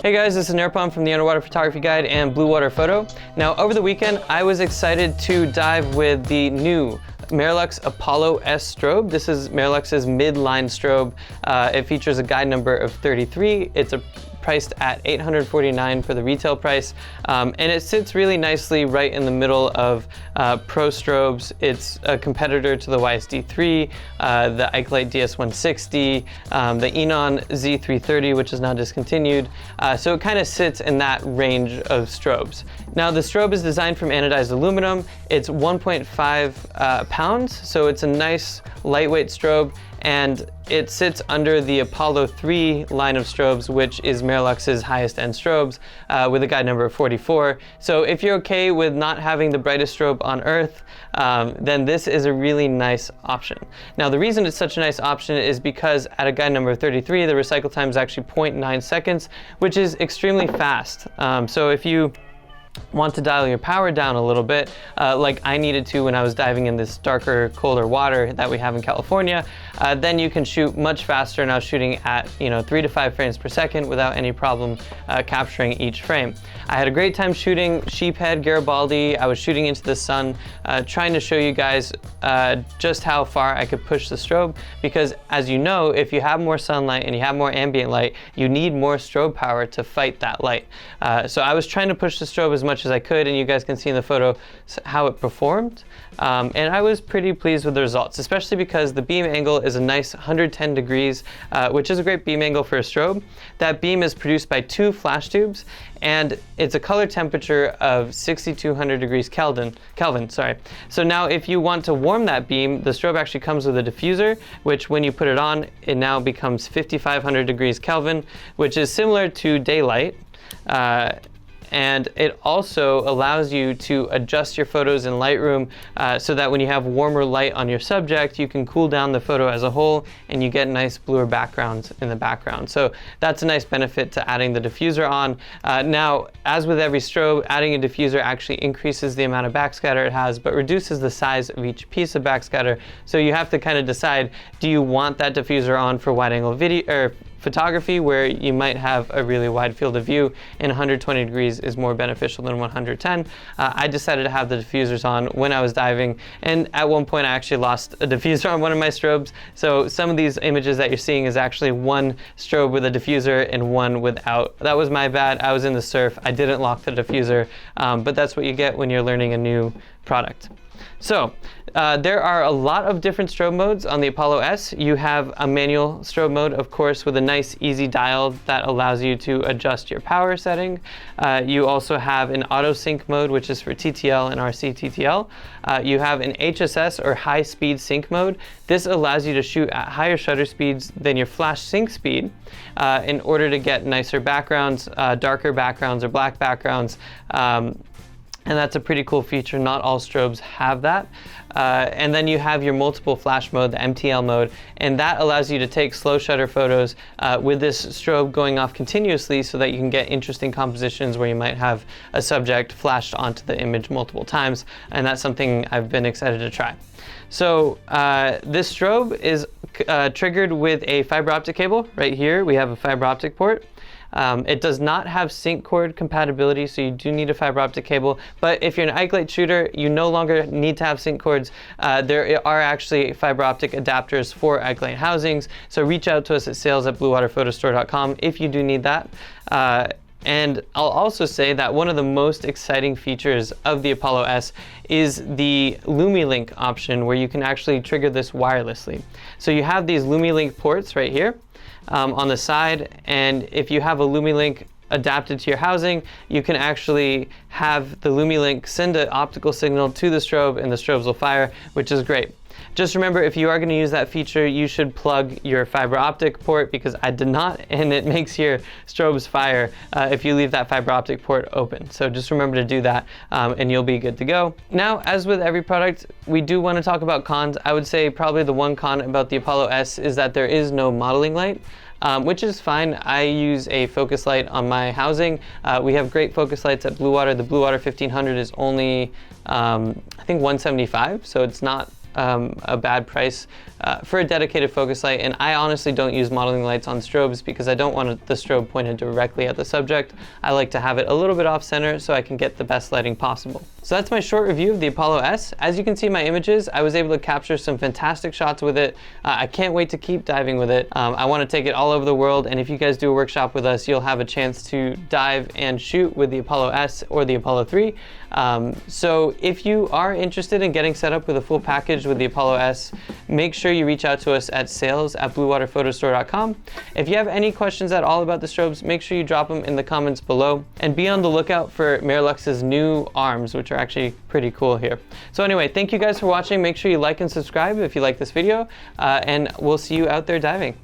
Hey guys, this is Nirpam from the Underwater Photography Guide and Bluewater Photo. Now, over the weekend, I was excited to dive with the new Marelux Apollo S strobe. This is Marelux's mid-line strobe. It features a guide number of 33. It's priced at $849 for the retail price, and it sits really nicely right in the middle of pro strobes. It's a competitor to the YSD3, the Ikelite DS160, the Enon Z330, which is now discontinued. So it kind of sits in that range of strobes. Now the strobe is designed from anodized aluminum. It's 1.5 pounds, so it's a nice lightweight strobe, and it sits under the Apollo 3 line of strobes, which is Marelux's highest end strobes, with a guide number of 44. So if you're okay with not having the brightest strobe on Earth, then this is a really nice option. Now the reason it's such a nice option is because at a guide number 33, the recycle time is actually 0.9 seconds, which is extremely fast. So if you want to dial your power down a little bit, like I needed to when I was diving in this darker, colder water that we have in California, then you can shoot much faster. And I was shooting at 3 to 5 frames per second without any problem capturing each frame. I had a great time shooting Sheephead, Garibaldi. I was shooting into the sun, trying to show you guys just how far I could push the strobe, because as you know, if you have more sunlight and you have more ambient light, you need more strobe power to fight that light. So I was trying to push the strobe as much as I could, and you guys can see in the photo how it performed. And I was pretty pleased with the results, especially because the beam angle is a nice 110 degrees, which is a great beam angle for a strobe. That beam is produced by 2 flash tubes, and it's a color temperature of 6,200 degrees Kelvin. So now if you want to warm that beam, the strobe actually comes with a diffuser, which when you put it on, it now becomes 5,500 degrees Kelvin, which is similar to daylight. And it also allows you to adjust your photos in Lightroom so that when you have warmer light on your subject, you can cool down the photo as a whole and you get nice bluer backgrounds in the background. So that's a nice benefit to adding the diffuser on. Now, as with every strobe, adding a diffuser actually increases the amount of backscatter it has, but reduces the size of each piece of backscatter. So you have to kind of decide, do you want that diffuser on for wide angle video or photography, where you might have a really wide field of view, and 120 degrees is more beneficial than 110. I decided to have the diffusers on when I was diving, and at one point I actually lost a diffuser on one of my strobes. So some of these images that you're seeing is actually one strobe with a diffuser and one without. That was my bad. I was in the surf. I didn't lock the diffuser, but that's what you get when you're learning a new product. So there are a lot of different strobe modes on the Apollo S. You have a manual strobe mode, of course, with a nice easy dial that allows you to adjust your power setting. You also have an auto sync mode, which is for TTL and RC TTL. You have an HSS or high speed sync mode. This allows you to shoot at higher shutter speeds than your flash sync speed in order to get nicer backgrounds, darker backgrounds or black backgrounds. And that's a pretty cool feature. Not all strobes have that. And then you have your multiple flash mode, the MTL mode, and that allows you to take slow shutter photos with this strobe going off continuously so that you can get interesting compositions where you might have a subject flashed onto the image multiple times, and that's something I've been excited to try. So this strobe is triggered with a fiber optic cable. Right here we have a fiber optic port. It does not have sync cord compatibility, so you do need a fiber optic cable. But if you're an Ikelite shooter, you no longer need to have sync cords. There are actually fiber optic adapters for Ikelite housings, so reach out to us at sales@bluewaterphotostore.com if you do need that. And I'll also say that one of the most exciting features of the Apollo S is the LumiLink option, where you can actually trigger this wirelessly. So you have these LumiLink ports right here on the side, and if you have a LumiLink adapted to your housing, you can actually have the LumiLink send an optical signal to the strobe and the strobes will fire, which is great. Just remember, if you are going to use that feature, you should plug your fiber optic port, because I did not, and it makes your strobes fire if you leave that fiber optic port open. So just remember to do that, and you'll be good to go. Now, as with every product, we do want to talk about cons. I would say probably the one con about the Apollo S is that there is no modeling light. Which is fine. I use a focus light on my housing. We have great focus lights at Bluewater. The Bluewater 1500 is only, I think 175, so it's not a bad price for a dedicated focus light. And I honestly don't use modeling lights on strobes because I don't want the strobe pointed directly at the subject. I like to have it a little bit off center so I can get the best lighting possible. So that's my short review of the Apollo S. As you can see in my images, I was able to capture some fantastic shots with it. I can't wait to keep diving with it. I want to take it all over the world, and if you guys do a workshop with us, you'll have a chance to dive and shoot with the Apollo S or the Apollo 3. So if you are interested in getting set up with a full package with the Apollo S, make sure you reach out to us at sales@bluewaterphotostore.com. If you have any questions at all about the strobes, make sure you drop them in the comments below, and be on the lookout for Marelux's new arms, which are actually pretty cool here. So anyway, thank you guys for watching. Make sure you like and subscribe if you like this video, and we'll see you out there diving.